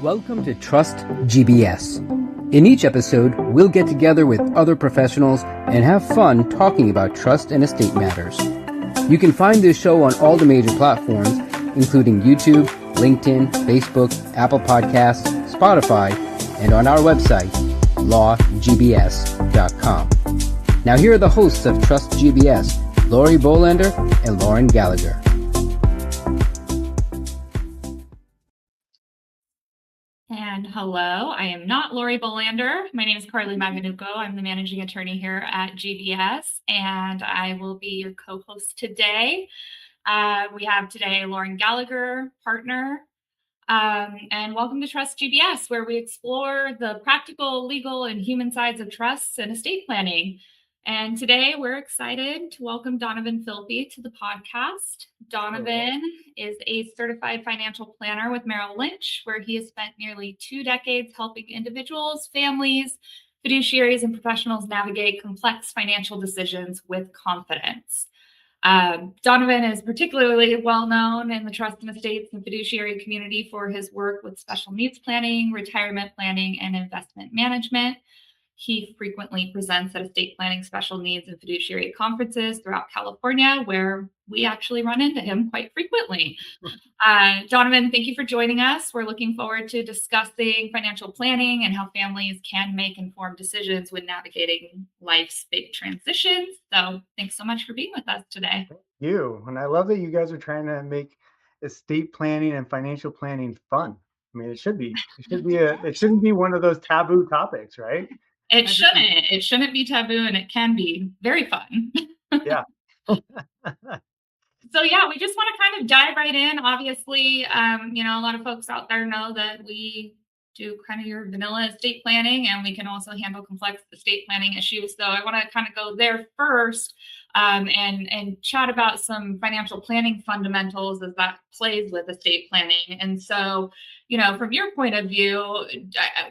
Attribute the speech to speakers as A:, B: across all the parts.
A: Welcome to Trust GBS. In each episode, we'll get together with other professionals and have fun talking about trust and estate matters. You can find this show on all the major platforms, including YouTube, LinkedIn, Facebook, Apple Podcasts, Spotify, and on our website, lawgbs.com. Now here are the hosts of Trust GBS, Lori Bolander and Lauren Gallagher.
B: And hello, I am not Lori Bolander. My name is Maganuco. I'm the managing attorney here at GBS, and I will be your co-host today. We have today Lauren Gallagher, partner, and welcome to Trust GBS, where we explore the practical, legal, and human sides of trusts and estate planning. And today we're excited to welcome Donovan Filpi to the podcast. Donovan is a certified financial planner with Merrill Lynch, where he has spent nearly 2 decades helping individuals, families, fiduciaries, and professionals navigate complex financial decisions with confidence. Donovan is particularly well known in the trust and estates and fiduciary community for his work with special needs planning, retirement planning, and investment management. He frequently presents at estate planning, special needs, and fiduciary conferences throughout California, where we actually run into him quite frequently. Donovan, thank you for joining us. We're looking forward to discussing financial planning and how families can make informed decisions when navigating life's big transitions. So thanks so much for being with us today.
C: Thank you. And I love that you guys are trying to make estate planning and financial planning fun. I mean, it should be. It shouldn't be one of those taboo topics, right?
B: It shouldn't be taboo, and it can be very fun.
C: Yeah.
B: So yeah, we just want to kind of dive right in. Obviously, a lot of folks out there know that we do kind of your vanilla estate planning, and we can also handle complex estate planning issues. So I want to kind of go there first, and chat about some financial planning fundamentals as that plays with estate planning. And so, from your point of view,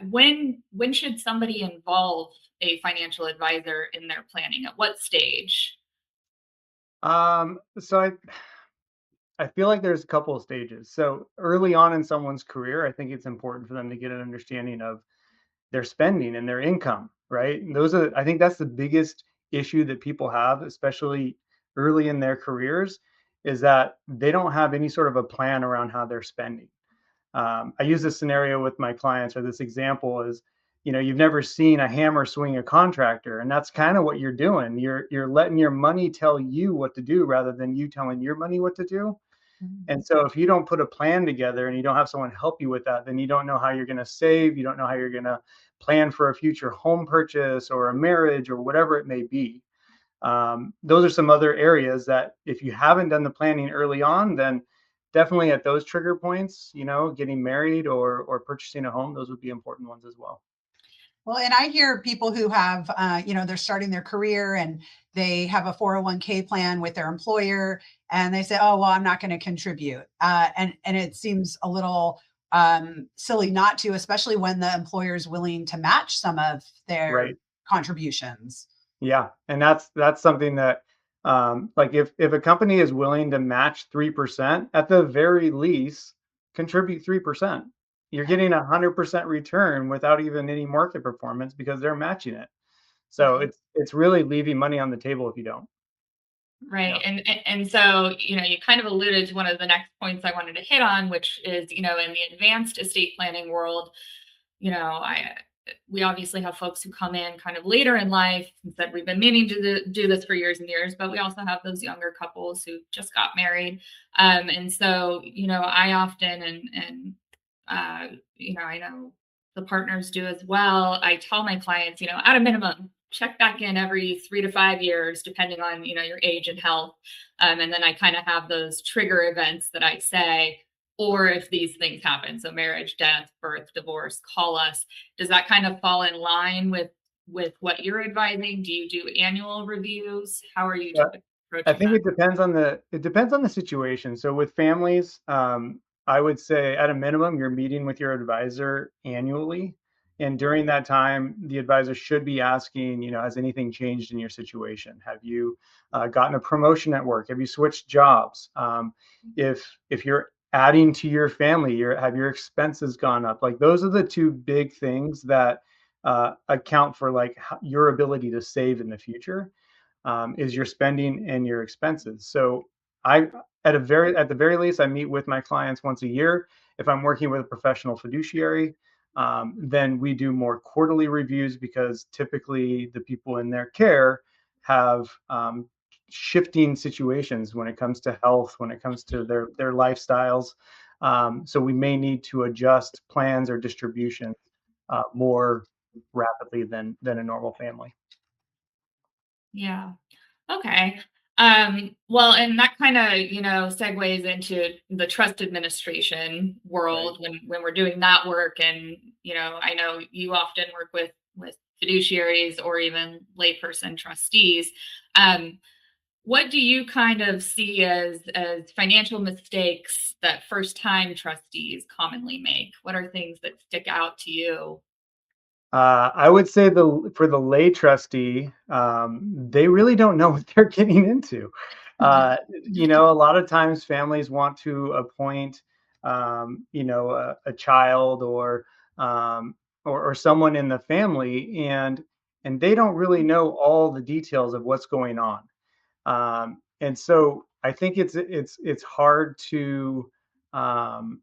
B: when should somebody involve a financial advisor in their planning? At what stage?
C: So I feel like there's a couple of stages. So early on in someone's career, I think it's important for them to get an understanding of their spending and their income, right? And I think that's the biggest issue that people have, especially early in their careers, is that they don't have any sort of a plan around how they're spending. I use this scenario with my clients, or this example is, you've never seen a hammer swing a contractor, and that's kind of what you're doing. You're letting your money tell you what to do rather than you telling your money what to do. Mm-hmm. And so if you don't put a plan together and you don't have someone help you with that, then you don't know how you're going to save. You don't know how you're going to plan for a future home purchase or a marriage or whatever it may be. Those are some other areas that if you haven't done the planning early on, then definitely at those trigger points, getting married or purchasing a home, those would be important ones as well.
D: Well, and I hear people who have, they're starting their career and they have a 401k plan with their employer, and they say, oh, well, I'm not going to contribute. And it seems a little silly not to, especially when the employer is willing to match some of their contributions.
C: Yeah. And that's something that, if a company is willing to match 3%, at the very least, contribute 3%. You're getting 100% return without even any market performance because they're matching it. So it's really leaving money on the table if you don't.
B: Right. Yeah. And so, you kind of alluded to one of the next points I wanted to hit on, which is, in the advanced estate planning world, we obviously have folks who come in kind of later in life and said, we've been meaning to do this for years and years, but we also have those younger couples who just got married. And so, I often, I know the partners do as well. I tell my clients, at a minimum, check back in every 3 to 5 years, depending on, your age and health. And then I kind of have those trigger events that I say, or if these things happen, so marriage, death, birth, divorce, call us. Does that kind of fall in line with what you're advising? Do you do annual reviews? How are you approaching
C: I think
B: that?
C: it depends on the situation. So with families, I would say at a minimum, you're meeting with your advisor annually. And during that time, the advisor should be asking, has anything changed in your situation? Have you gotten a promotion at work? Have you switched jobs? If you're adding to your family, have your expenses gone up? Like those are the two big things that account for like your ability to save in the future, is your spending and your expenses. So I, at the very least, I meet with my clients once a year. If I'm working with a professional fiduciary, then we do more quarterly reviews, because typically the people in their care have shifting situations when it comes to health, when it comes to their lifestyles. So we may need to adjust plans or distributions more rapidly than a normal family.
B: Yeah. Okay. Well, and that kind of, segues into the trust administration world when we're doing that work. And, I know you often work with fiduciaries or even layperson trustees. What do you kind of see as financial mistakes that first time trustees commonly make? What are things that stick out to you?
C: I would say for the lay trustee, they really don't know what they're getting into. A lot of times families want to appoint, a child or someone in the family, and they don't really know all the details of what's going on. And so I think it's hard um,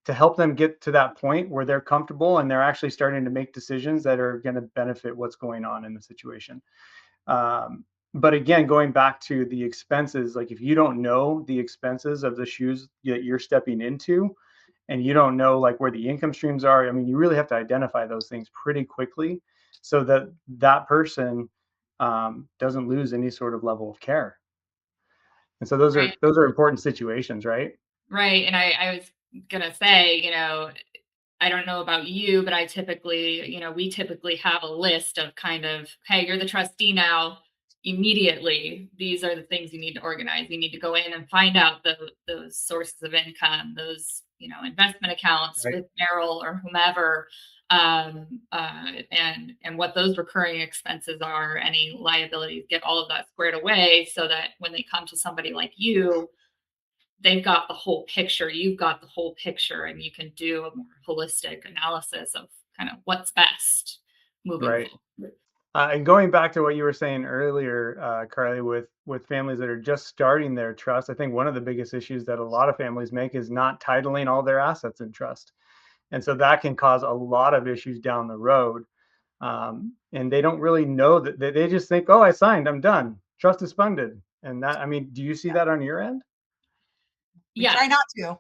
C: to help them get to that point where they're comfortable and they're actually starting to make decisions that are going to benefit what's going on in the situation. But again, going back to the expenses, like if you don't know the expenses of the shoes that you're stepping into, and you don't know like where the income streams are, I mean, you really have to identify those things pretty quickly so that that person doesn't lose any sort of level of care. And so
B: Right.
C: those are important situations, right?
B: Right. And I was gonna say, I don't know about you, but we typically have a list of kind of, hey, you're the trustee now. Immediately, these are the things you need to organize. You need to go in and find out those sources of income, those, investment accounts
C: Right.
B: with Merrill or whomever, and what those recurring expenses are, any liabilities, get all of that squared away so that when they come to somebody like you, they've got the whole picture, you've got the whole picture, and you can do a more holistic analysis of kind of what's best moving
C: Right.
B: forward.
C: And going back to what you were saying earlier, Carly, with families that are just starting their trust, I think one of the biggest issues that a lot of families make is not titling all their assets in trust, and so that can cause a lot of issues down the road. And they don't really know that they just think, "Oh, I signed, I'm done, trust is funded," and that. I mean, do you see that on your end?
D: We
B: Yeah.
D: try not to.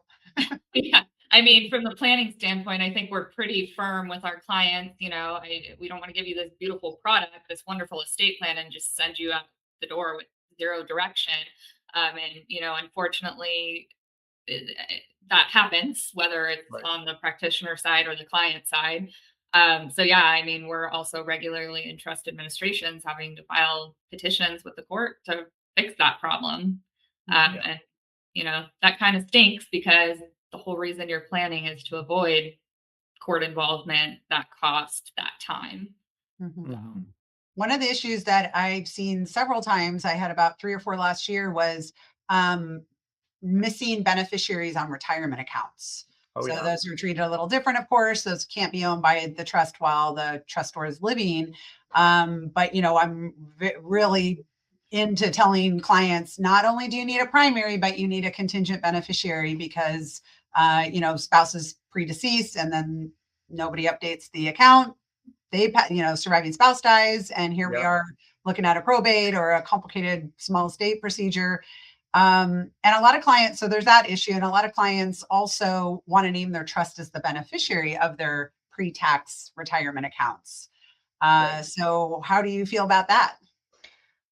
B: Yeah. I mean, from the planning standpoint, I think we're pretty firm with our clients. We don't want to give you this beautiful product, this wonderful estate plan, and just send you out the door with zero direction. And unfortunately, that happens, whether it's
C: Right.
B: on the practitioner side or the client side. So yeah, I mean, we're also regularly in trust administrations having to file petitions with the court to fix that problem.
C: Yeah.
B: And that kind of stinks because the whole reason you're planning is to avoid court involvement, that cost, that time.
C: Mm-hmm.
D: One of the issues that I've seen several times, I had about 3 or 4 last year, was missing beneficiaries on retirement accounts.
C: Oh,
D: So
C: yeah.
D: those are treated a little different, of course. Those can't be owned by the trust while the trustor is living. But I'm really into telling clients, not only do you need a primary, but you need a contingent beneficiary, because spouse is predeceased and then nobody updates the account. They, surviving spouse dies, and here we
C: Yep.
D: are looking at a probate or a complicated small estate procedure. And a lot of clients, so there's that issue. And a lot of clients also want to name their trust as the beneficiary of their pre-tax retirement accounts.
C: Right.
D: So how do you feel about that?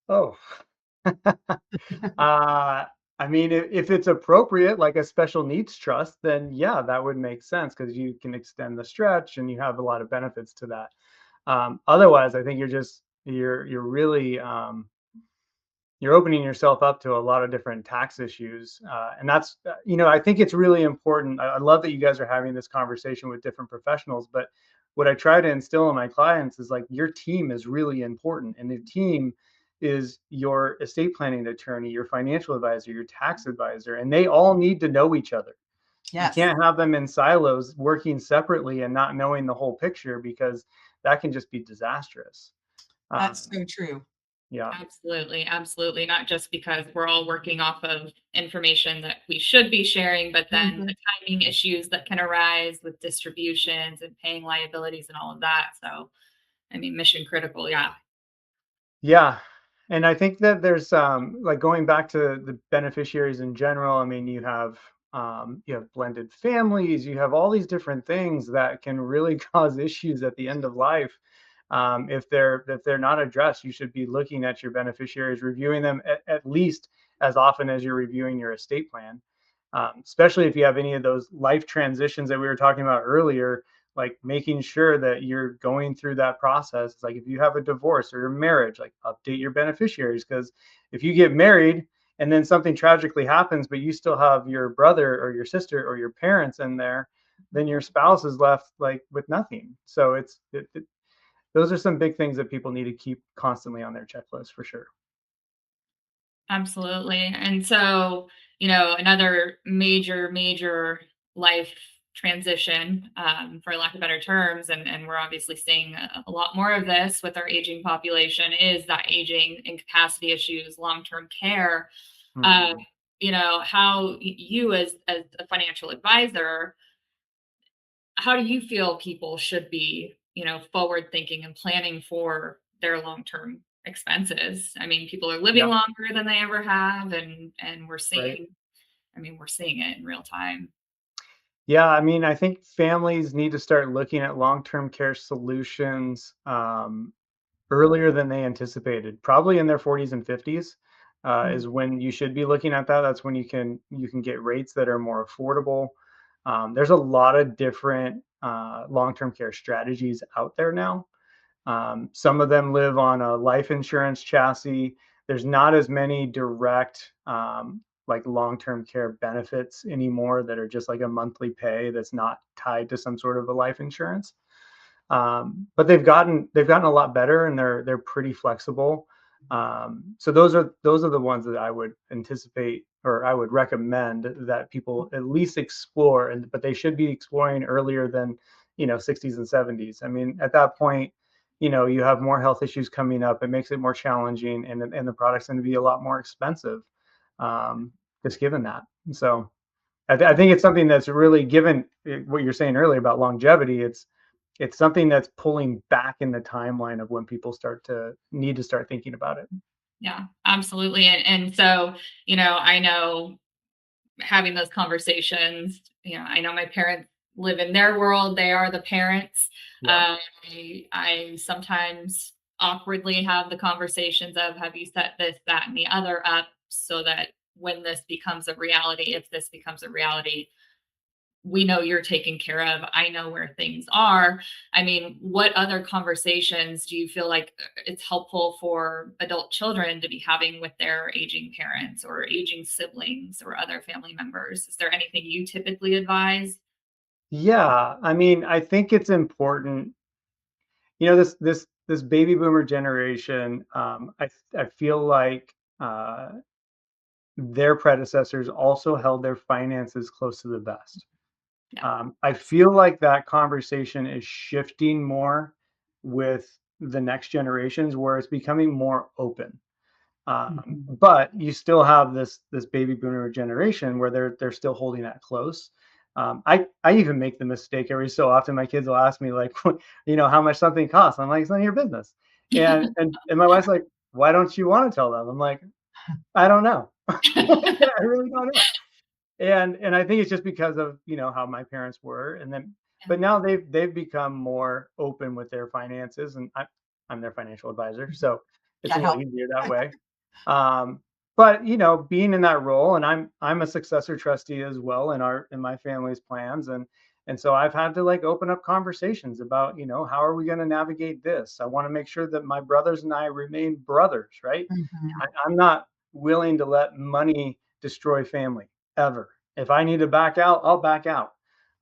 C: Oh. I mean, if it's appropriate, like a special needs trust, then yeah, that would make sense because you can extend the stretch and you have a lot of benefits to that. Otherwise, I think you're really you're opening yourself up to a lot of different tax issues, and that's I think it's really important. I love that you guys are having this conversation with different professionals, but what I try to instill in my clients is like your team is really important, and the team is your estate planning attorney, your financial advisor, your tax advisor, and they all need to know each other. You
D: Yes,
C: can't have them in silos working separately and not knowing the whole picture, because that can just be disastrous.
D: that's
C: Um,
D: so true.
C: yeah,
B: Absolutely, absolutely. Not just because we're all working off of information that we should be sharing, but then
D: Mhm.
B: the timing issues that can arise with distributions and paying liabilities and all of that. So, I mean, mission critical. Yeah.
C: yeah. And I think that there's like, going back to the beneficiaries in general. I mean, you have blended families, you have all these different things that can really cause issues at the end of life. If they're not addressed, you should be looking at your beneficiaries, reviewing them at least as often as you're reviewing your estate plan. Especially if you have any of those life transitions that we were talking about earlier, like making sure that you're going through that process. It's like, if you have a divorce or a marriage, like, update your beneficiaries, because if you get married and then something tragically happens, but you still have your brother or your sister or your parents in there, then your spouse is left like with nothing. So those are some big things that people need to keep constantly on their checklist for sure.
B: Absolutely. And so, you know, another major life transition, for lack of better terms, and we're obviously seeing a lot more of this with our aging population, is that aging incapacity issues, long-term care. Uh,
C: Mhm.
B: you know, how you as a financial advisor, how do you feel people should be, you know, forward thinking and planning for their long-term expenses? I mean, people are living
C: Yeah,
B: longer than they ever have, and we're
C: right.
B: seeing, I mean, we're seeing it in real time.
C: Yeah, I mean, I think families need to start looking at long-term care solutions earlier than they anticipated. Probably in their 40s and 50s
B: Mm.
C: is when you should be looking at that. That's when you can get rates that are more affordable. There's a lot of different long-term care strategies out there now. Some of them live on a life insurance chassis. There's not as many direct like long-term care benefits anymore that are just like a monthly pay that's not tied to some sort of a life insurance. But they've gotten a lot better, and they're pretty flexible. So those are the ones that I would anticipate, or I would recommend, that people at least explore, and but they should be exploring earlier than 60s and 70s. I mean, at that point, you have more health issues coming up. It makes it more challenging, and the product's going to be a lot more expensive, um, just given that. So I think it's something that's really, given what you're saying earlier about longevity. It's something that's pulling back in the timeline of when people need to start thinking about it.
B: Yeah, absolutely. And so, you know, I know having those conversations, you know, I know my parents live in their world. They are the parents.
C: Yeah.
B: I sometimes awkwardly have the conversations of, have you set this, that, and the other up so that when this becomes a reality, if this becomes a reality, we know you're taken care of. I know where things are. I mean, what other conversations do you feel like it's helpful for adult children to be having with their aging parents or aging siblings or other family members? Is there anything you typically advise?
C: Yeah, I mean, I think it's important. This baby boomer generation. I feel like their predecessors also held their finances close to the vest.
B: Yeah.
C: I feel like that conversation is shifting more with the next generations, where it's becoming more open.
D: Mhm.
C: But you still have this baby boomer generation where they're still holding that close. I even make the mistake every so often. My kids will ask me, like, how much something costs. I'm like, it's none of your business. And my wife's like, why don't you want to tell them? I'm like, I don't know. I really don't know. And I think it's just because of how my parents were, and then but now they've become more open with their finances, and I'm their financial advisor, so it's a
D: That
C: little
D: helps.
C: easier that way. Um, but being in that role, and I'm a successor trustee as well in my family's plans, and so I've had to, like, open up conversations about, how are we going to navigate this. I want to make sure that my brothers and I remain brothers, right?
D: Mhm.
C: I'm not willing to let money destroy family, ever. If I need to back out, I'll back out.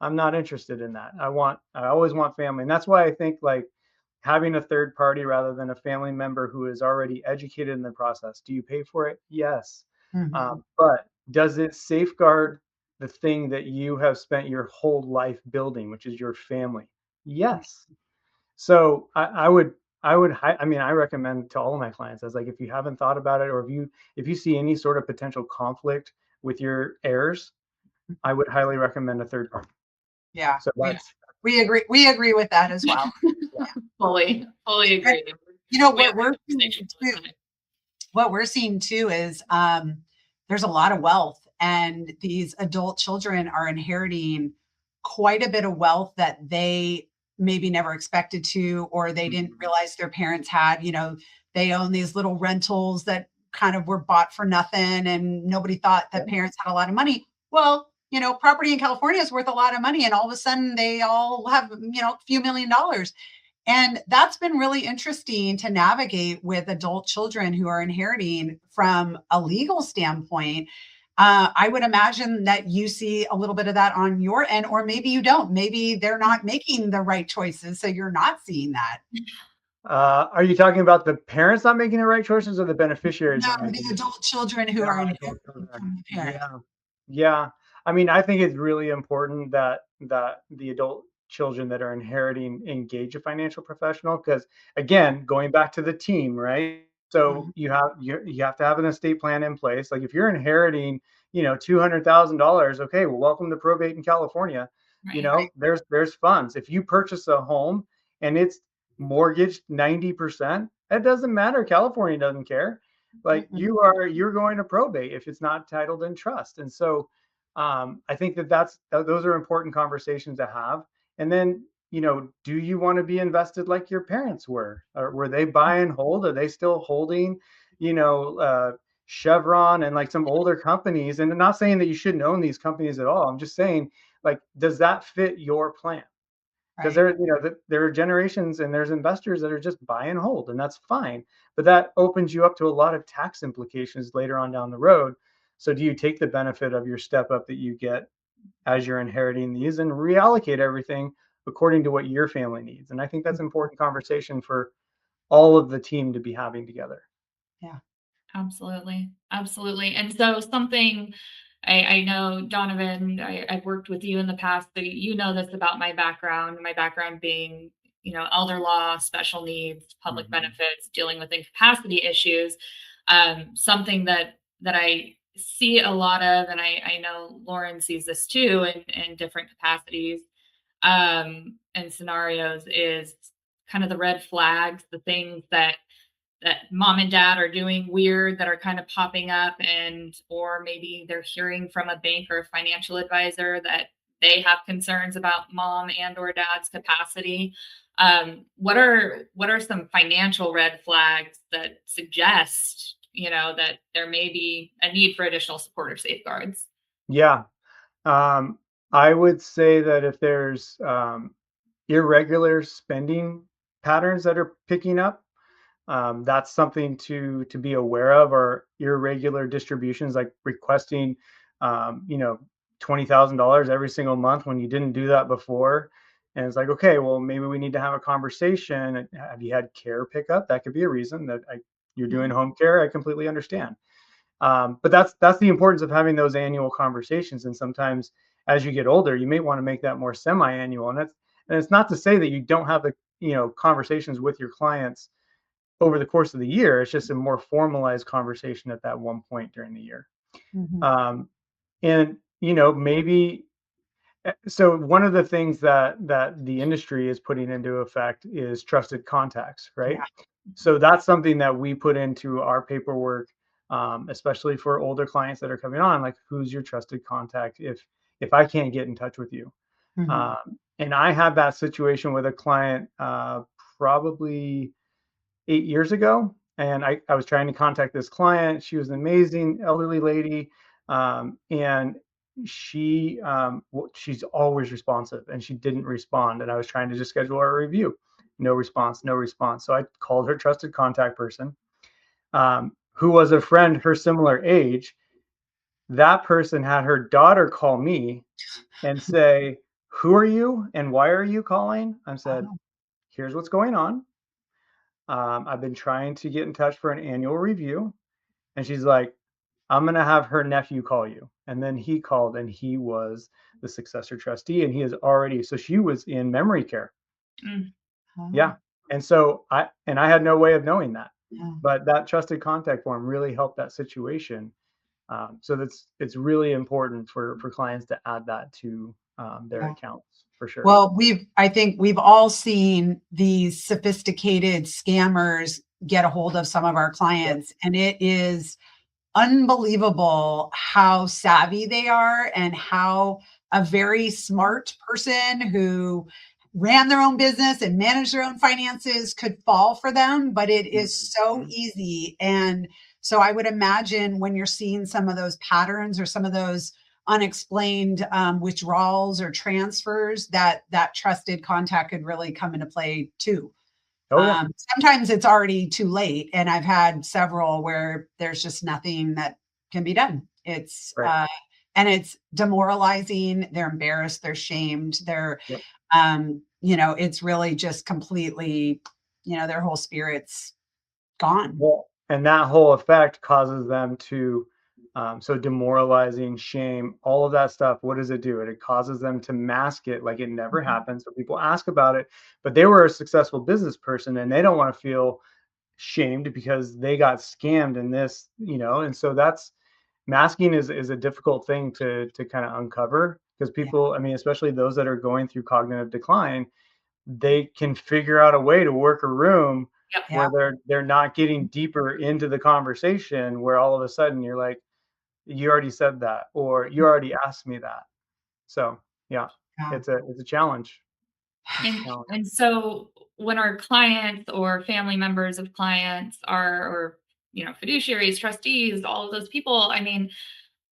C: I'm not interested in that. I always want family. And that's why I think, like, having a third party rather than a family member who is already educated in the process. Do you pay for it? Yes. But does it safeguard the thing that you have spent your whole life building, which is your family? Yes. So I mean, I recommend to all of my clients as like, if you haven't thought about it, or if you see any sort of potential conflict with your heirs, I would highly recommend a third party.
D: Yeah,
C: So that's,
D: we agree. We agree with that as well.
B: Fully agree.
D: You know
B: We
D: what
B: have
D: we're
B: conversations all the
D: seeing too,
B: time.
D: what we're seeing too is there's a lot of wealth, and these adult children are inheriting quite a bit of wealth that they maybe never expected to, or they didn't realize their parents had. You know, they own these little rentals that kind of were bought for nothing, and nobody thought that parents had a lot of money. Well, you know, property in California is worth a lot of money, and all of a sudden they all have, you know, a few $1,000,000. And that's been really interesting to navigate with adult children who are inheriting from a legal standpoint. I would imagine that you see a little bit of that on your end, or maybe you don't. Maybe they're not making the right choices, so you're not seeing that.
C: are you talking about the parents not making the right choices, or the beneficiaries
D: No,
C: not making
D: the adult children who are inheriting from the parent.
C: Yeah. Yeah. I mean, I think it's really important that the adult children that are inheriting engage a financial professional, because again, going back to the team, right? So you have to have an estate plan in place. Like if you're inheriting, $200,000, okay, well, welcome to probate in California.
B: Right.
C: There's funds. If you purchase a home and it's mortgaged 90%, that doesn't matter. California doesn't care. Like you're going to probate if it's not titled in trust. And so I think those are important conversations to have. And then, do you want to be invested like your parents were? Or were they buy and hold? Are they still holding, Chevron and like some older companies? And I'm not saying that you shouldn't own these companies at all. I'm just saying, like, does that fit your plan? Because there are generations and there's investors that are just buy and hold, and that's fine. But that opens you up to a lot of tax implications later on down the road. So do you take the benefit of your step up that you get as you're inheriting these and reallocate everything according to what your family needs? And I think that's an important conversation for all of the team to be having together.
D: Yeah.
B: Absolutely. And so something I know, Donovan, I've worked with you in the past, so you know this about my background being, elder law, special needs, public benefits, dealing with incapacity issues. Something that I see a lot of, and I know Lauren sees this too in different capacities and scenarios, is kind of the red flags, the things that mom and dad are doing weird that are kind of popping up, or maybe they're hearing from a bank or a financial advisor that they have concerns about mom and or dad's capacity. What are some financial red flags that suggest, that there may be a need for additional support or safeguards?
C: Yeah. I would say that if there's irregular spending patterns that are picking up, that's something to be aware of, or irregular distributions, like requesting, $20,000 every single month when you didn't do that before. And it's like, okay, well, maybe we need to have a conversation. Have you had care pickup? That could be a reason that you're doing home care. I completely understand. But that's the importance of having those annual conversations. And sometimes as you get older, you may want to make that more semi-annual. And it's not to say that you don't have the, conversations with your clients over the course of the year. It's just a more formalized conversation at that one point during the year. And, maybe, so one of the things that the industry is putting into effect is trusted contacts, right?
D: Yeah.
C: So that's something that we put into our paperwork, especially for older clients that are coming on, like, who's your trusted contact if I can't get in touch with you? And I had that situation with a client probably 8 years ago, and I was trying to contact this client. She was an amazing elderly lady, and she's always responsive, and she didn't respond. And I was trying to just schedule a review. No response. So I called her trusted contact person, who was a friend her similar age. That person had her daughter call me and say, "Who are you and why are you calling?" I said, "Here's what's going on. I've been trying to get in touch for an annual review. And she's like, I'm going to have her nephew call you. And then he called, and he was the successor trustee, and he is already, so she was in memory care.
B: Mm.
C: Yeah. And so I had no way of knowing that,
D: Yeah.
C: but that trusted contact form really helped that situation. So it's really important for clients to add that to their
D: Yeah.
C: accounts for sure.
D: Well, I think we've all seen these sophisticated scammers get a hold of some of our clients, and it is unbelievable how savvy they are and how a very smart person who ran their own business and managed their own finances could fall for them, but it is so easy. And so I would imagine when you're seeing some of those patterns or some of those unexplained withdrawals or transfers, that trusted contact could really come into play too.
C: Oh yeah.
D: Sometimes it's already too late, and I've had several where there's just nothing that can be done. It's
C: Right.
D: And it's demoralizing. They're embarrassed. They're shamed. They're,
C: Yep.
D: it's really just completely, their whole spirit's gone.
C: Well, and that whole effect causes them to, so demoralizing, shame, all of that stuff. What does it do? It causes them to mask it like it never
D: Mhm.
C: happened. So people ask about it, but they were a successful business person and they don't want to feel shamed because they got scammed in this, and so that's masking is a difficult thing to kind of uncover because
D: Yeah.
C: people, I mean, especially those that are going through cognitive decline, they can figure out a way to work a room
B: Yep.
D: Yeah.
C: where they're not getting deeper into the conversation where all of a sudden you're like, you already said that, or you already asked me that. So yeah,
D: Yeah.
C: it's a challenge.
B: And so when our clients or family members of clients are, or, fiduciaries, trustees, all of those people, I mean,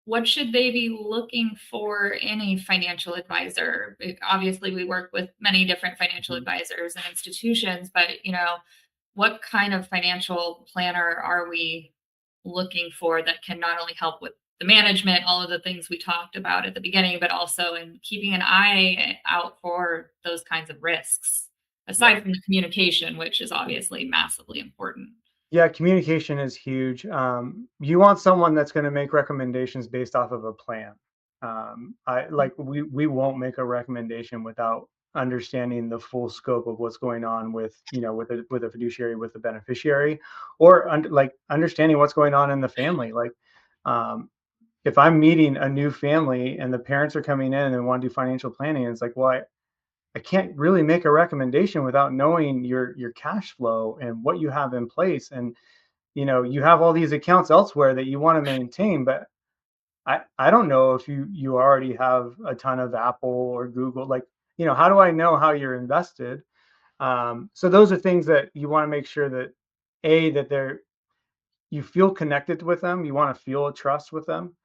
B: what should they be looking for in a financial advisor? Obviously, we work with many different financial
C: Mhm.
B: advisors and institutions, but, what kind of financial planner are we looking for that can not only help with the management, all of the things we talked about at the beginning, but also in keeping an eye out for those kinds of risks, aside
C: Yeah.
B: from the communication, which is obviously massively important.
C: Yeah, communication is huge. You want someone that's going to make recommendations based off of a plan. We won't make a recommendation without understanding the full scope of what's going on with with a fiduciary, with the beneficiary, or understanding what's going on in the family. Like if I'm meeting a new family and the parents are coming in and want to do financial planning, it's like, well, I can't really make a recommendation without knowing your cash flow and what you have in place. And you have all these accounts elsewhere that you want to maintain, but I don't know if you already have a ton of Apple or Google. Like, how do I know how you're invested? So those are things that you want to make sure that that you feel connected with them. You want to feel a trust with them.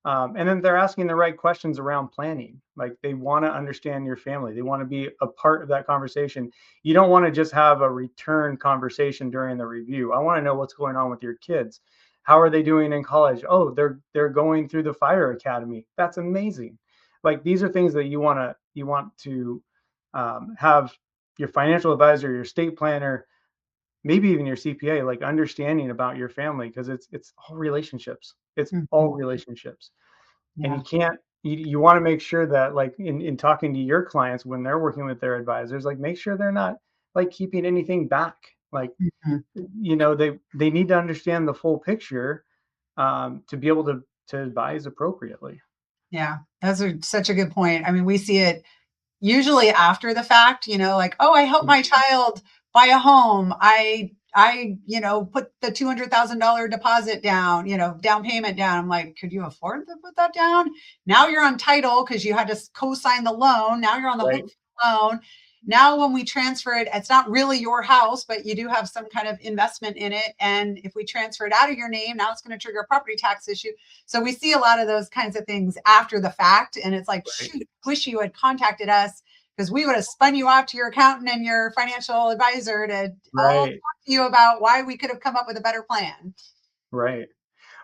C: And then they're asking the right questions around planning. Like they want to understand your family. They want to be a part of that conversation. You don't want to just have a return conversation during the review. I want to know what's going on with your kids. How are they doing in college? Oh, they're going through the fire academy. That's amazing. Like these are things that you want to have your financial advisor, your estate planner, maybe even your CPA, like understanding about your family, because it's all relationships. It's all
D: Mhm.
C: relationships. And
D: Yeah.
C: you want to make sure that like in talking to your clients when they're working with their advisors, like make sure they're not like keeping anything back. Like,
D: Mhm.
C: they need to understand the full picture to be able to advise appropriately.
D: Yeah. That's such a good point. I mean, we see it usually after the fact, like, oh, I helped my child buy a home. I put the $200,000 deposit down, down payment down. I'm like, could you afford to put that down? Now you're on title because you had to co-sign the loan. Now you're on the
C: Right.
D: hook for the loan. Now, when we transfer it, it's not really your house, but you do have some kind of investment in it. And if we transfer it out of your name, now it's going to trigger a property tax issue. So we see a lot of those kinds of things after the fact. And it's like,
C: Right.
D: shoot, wish you had contacted us because we would have spun you off to your accountant and your financial advisor to all talk
C: Right.
D: to you about why we could have come up with a better plan.
C: Right.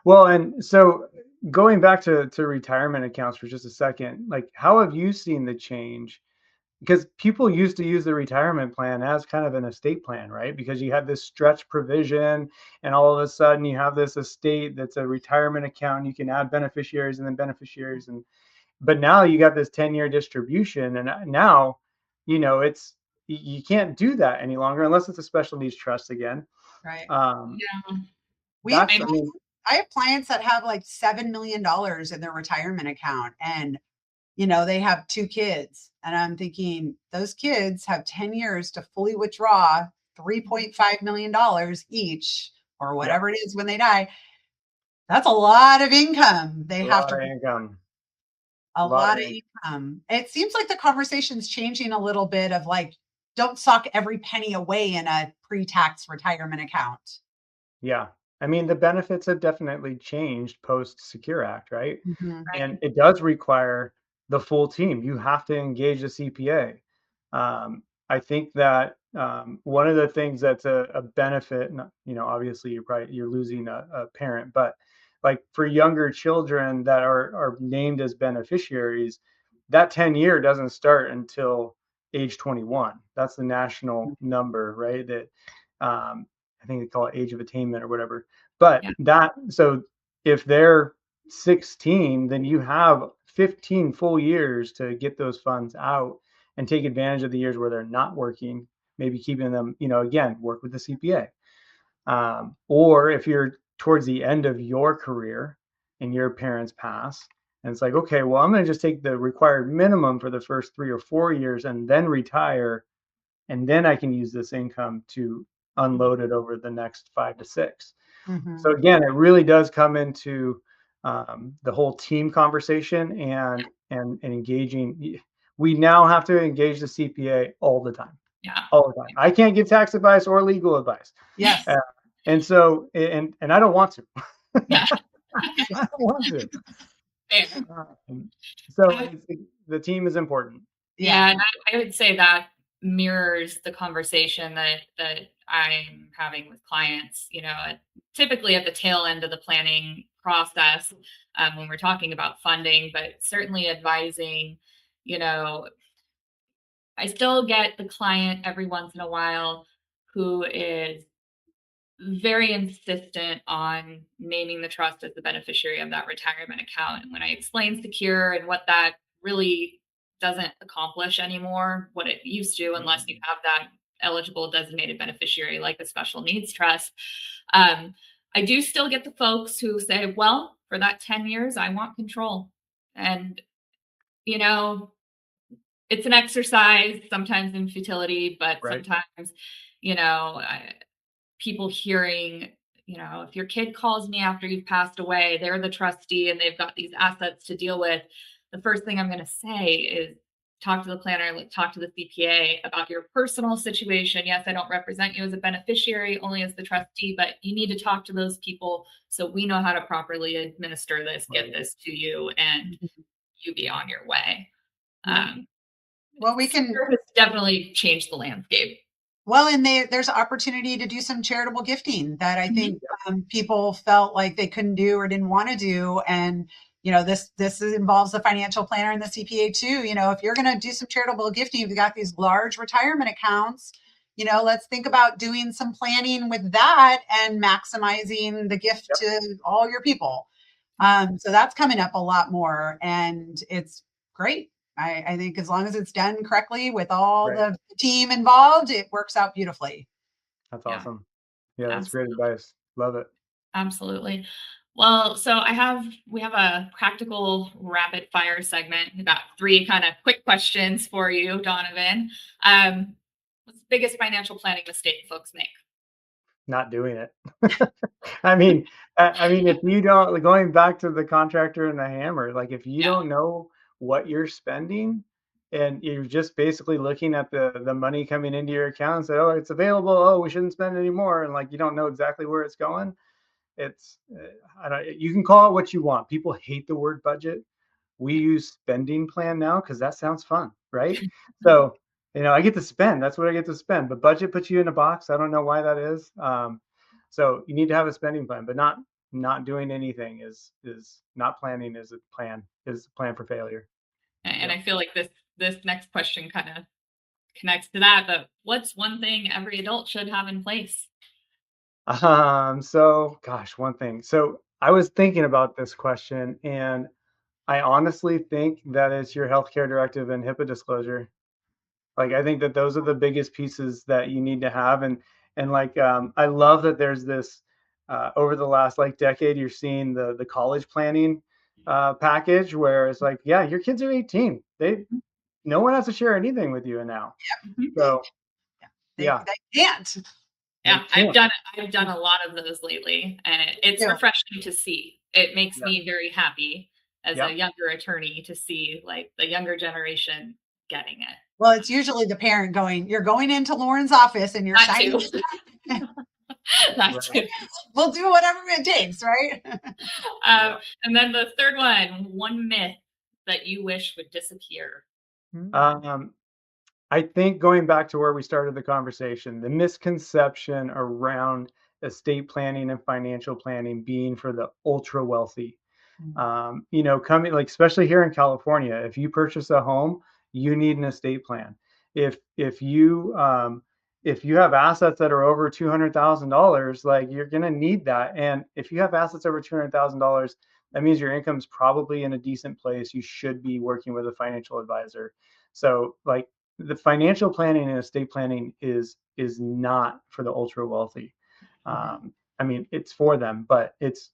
C: Well, and so going back to retirement accounts for just a second, like how have you seen the change because people used to use the retirement plan as kind of an estate plan, right? Because you had this stretch provision, and all of a sudden you have this estate that's a retirement account. You can add beneficiaries and then beneficiaries, and but now you got this 10-year distribution, and now, it's you can't do that any longer unless it's a special needs trust again.
D: Right.
B: Yeah.
C: That's,
D: I have clients that have like $7 million in their retirement account, and they have 2 kids, and I'm thinking those kids have 10 years to fully withdraw $3.5 million each, or whatever it is when they die. That's a lot of income. They have to
C: income.
D: A lot of income. It seems like the conversation's changing a little bit of like, don't sock every penny away in a pre-tax retirement account.
C: Yeah. I mean, the benefits have definitely changed post Secure Act, right?
D: Mm-hmm.
C: And it does require the full team. You have to engage a CPA. I think that one of the things that's a benefit, obviously you're losing a parent, but like for younger children that are named as beneficiaries, that 10-year doesn't start until age 21. That's the national number, right? That I think they call it age of attainment or whatever. But so if they're 16, then you have 15 full years to get those funds out and take advantage of the years where they're not working, maybe keeping them, again, work with the CPA. Or if you're towards the end of your career and your parents pass, and it's like, okay, well, I'm going to just take the required minimum for the first 3 or 4 years and then retire. And then I can use this income to unload it over the next 5 to 6.
D: Mm-hmm.
C: So again, it really does come into the whole team conversation and engaging. We now have to engage the CPA all the time.
B: Yeah.
C: All the time. I can't give tax advice or legal advice.
D: Yes.
C: And so, and I don't want to.
B: Yeah.
C: I don't want to. So the team is important.
B: Yeah, and I would say that mirrors the conversation that I'm having with clients, typically at the tail end of the planning process, when we're talking about funding, but certainly advising, I still get the client every once in a while who is very insistent on naming the trust as the beneficiary of that retirement account. And when I explain secure and what that really doesn't accomplish anymore, what it used to, unless you have that eligible designated beneficiary like a special needs trust, I do still get the folks who say, well, for that 10 years, I want control. And, it's an exercise sometimes in futility, but sometimes, people hearing, if your kid calls me after you've passed away, they're the trustee and they've got these assets to deal with. The first thing I'm going to say is talk to the planner, talk to the CPA about your personal situation. Yes, I don't represent you as a beneficiary, only as the trustee, but you need to talk to those people so we know how to properly administer this, get this to you, and you be on your way.
D: Well, we can
B: definitely change the landscape.
D: Well, and there's opportunity to do some charitable gifting that I think people felt like they couldn't do or didn't want to do. And, this involves the financial planner and the CPA too. If you're going to do some charitable gifting, you've got these large retirement accounts, let's think about doing some planning with that and maximizing the gift to all your people. So that's coming up a lot more, and it's great. I think as long as it's done correctly with all the team involved, it works out beautifully.
C: That's awesome. Yeah, that's great advice. Love it.
B: Absolutely. Well, so we have a practical rapid fire segment. We've got 3 kind of quick questions for you, Donovan. What's the biggest financial planning mistake folks make?
C: Not doing it. I mean, if you don't, going back to the contractor and the hammer, like if you don't know what you're spending and you're just basically looking at the money coming into your account and say, oh, it's available. Oh, we shouldn't spend any more. And like, you don't know exactly where it's going. It's, you can call it what you want. People hate the word budget. We use spending plan now because that sounds fun, right? So, I get to spend. That's what I get to spend. But budget puts you in a box. I don't know why that is. So you need to have a spending plan, but not doing anything is not planning is a plan for failure.
B: And I feel like this next question kind of connects to that, but what's one thing every adult should have in place?
C: So gosh, one thing. So I was thinking about this question, and I honestly think that it's your healthcare directive and HIPAA disclosure. Like, I think that those are the biggest pieces that you need to have. And like, I love that there's this, over the last like decade, you're seeing the college planning package where it's like, yeah, your kids are 18. No one has to share anything with you now.
D: Mhm.
C: So
D: They,
C: yeah,
D: they can't.
B: Yeah,
C: they can't.
B: I've done a lot of those lately, and it's
D: Yeah.
B: refreshing to see. It makes
C: Yeah.
B: me very happy as
C: Yeah.
B: a younger attorney to see like the younger generation getting it.
D: Well, it's usually the parent going, you're going into Lauren's office and you're
B: That
D: signing.
B: too. That too.
D: We'll do whatever it takes, right?
B: And then the third one myth that you wish would disappear.
C: I think going back to where we started the conversation, the misconception around estate planning and financial planning being for the ultra wealthy. Coming like especially here in California, if you purchase a home, you need an estate plan. If you have assets that are over $200,000, like you're gonna need that. And if you have assets over $200,000, that means your income's probably in a decent place. You should be working with a financial advisor. So like the financial planning and estate planning is not for the ultra wealthy. I mean, it's for them, but it's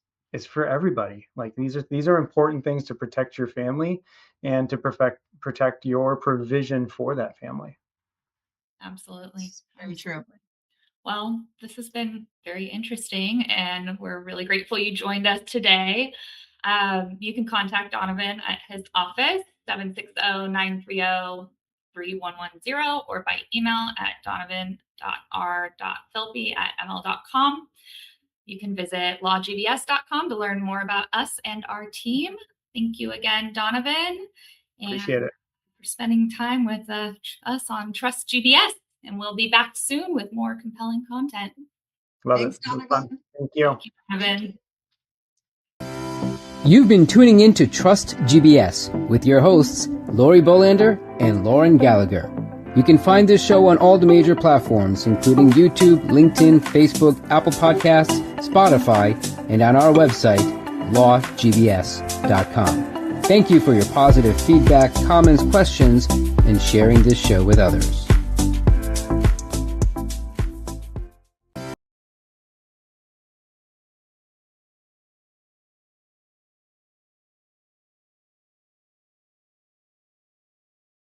C: for everybody. Like these are important things to protect your family and to protect your provision for that family.
B: Absolutely.
D: Very true.
B: Well, this has been very interesting, and we're really grateful you joined us today. You can contact Donovan at his office, 760-930-3110, or by email at donovan.r.filpi@ml.com. You can visit lawgbs.com to learn more about us and our team. Thank you again, Donovan.
C: Appreciate it.
B: For spending time with us on Trust GBS. And we'll be back soon with more compelling content.
C: Love
D: Thanks,
C: it. It was
D: Donovan.
C: fun. Thank you.
B: Thank you, Donovan.
A: You've been tuning in to Trust GBS with your hosts, Lori Bolander and Lauren Gallagher. You can find this show on all the major platforms, including YouTube, LinkedIn, Facebook, Apple Podcasts, Spotify, and on our website, lawgbs.com. Thank you for your positive feedback, comments, questions, and sharing this show with others.